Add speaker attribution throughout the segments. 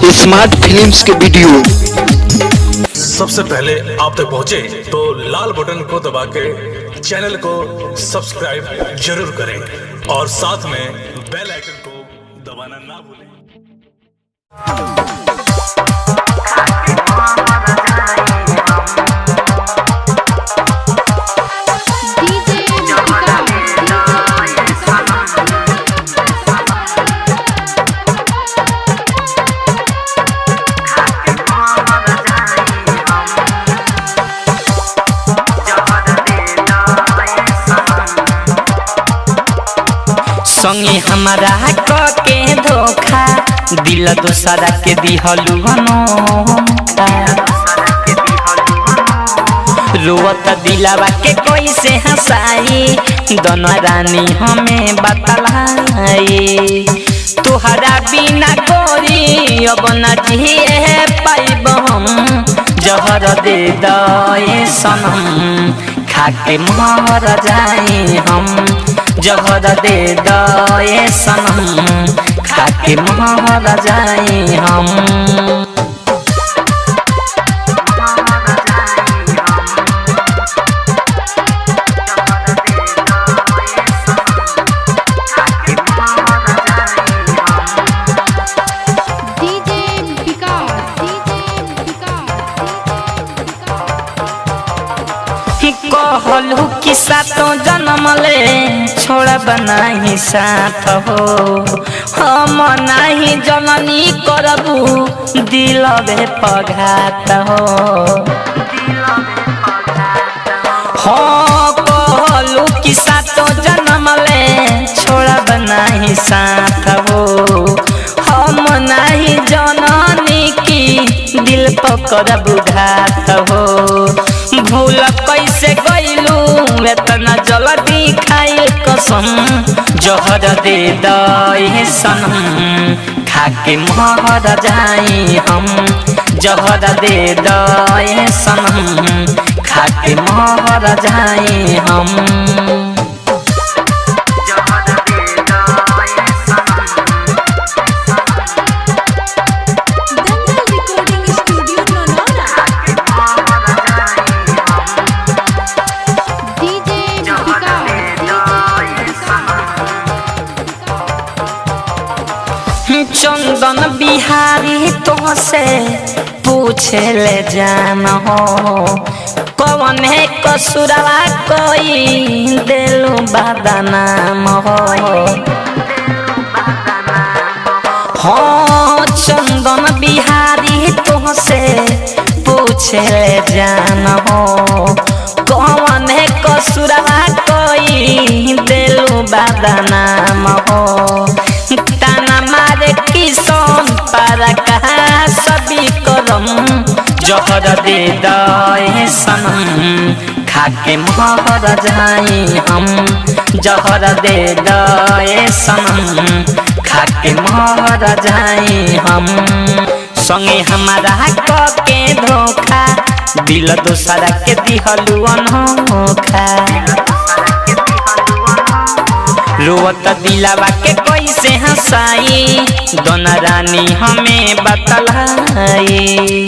Speaker 1: Smart films के video
Speaker 2: सबसे पहले आप तक पहुंचे तो लाल बटन को दबा के चैनल को सब्सक्राइब जरूर करें और साथ में बेल आइकन को दबाना ना भूलें।
Speaker 3: संगे हमारा के धोखा दिल दूसरा के दिहलू अनोखा रोवत दिलावा के कोई से हंसाई दोनों रानी हमें बतलाई तुहरा बिना गोरी अब न जिए पाइब हम जहर दे दे सनम खाके मर जाए हम जहर दे दे सनम खाके मर जाए हम। कहलू कि सातों जन्म ले छोड़ा बनाही साथ हो हम नहीं जननी करबू दिल बे पघात हो हाँ कहलू कि सातों जन्म ले छोड़ा बनाही साथ हो हम नहीं जननी की दिल पकड़बू घात हो भूल कैसे गईलू इतना जल्दी खाई कसम जहर दे दे सनम खाके मर जाए हम जहर दे दे सनम खाके मर जाए हम। चंदन बिहारी तो से पूछे ले जान हो कौन है कसुरवा कोई दिलू बदनाम हो हाँ चंदन बिहारी तो से पूछे ले जान हो कौन है कसुरवा कोई दिलू बदनाम हो ताना मारे किसन पारा कहा सभी करम जहर दे दे सनम खाके मर जाए हम जहर दे दे सनम खाके मर जाए हम संगे हमारा के धोखा दिल दूसरा के दिहलू अनोखा रोवत दिलावा के कोई से हंसाई दोनों रानी हमें बतलाई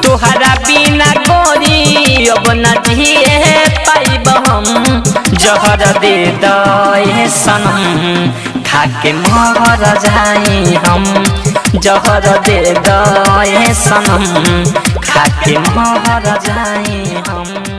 Speaker 3: तुहरा बिना गोरी अब न जिए पाइब हम जहर दे दे सनम खाके मर जाए हम जहर दे दे सनम खाके मर जाए हम।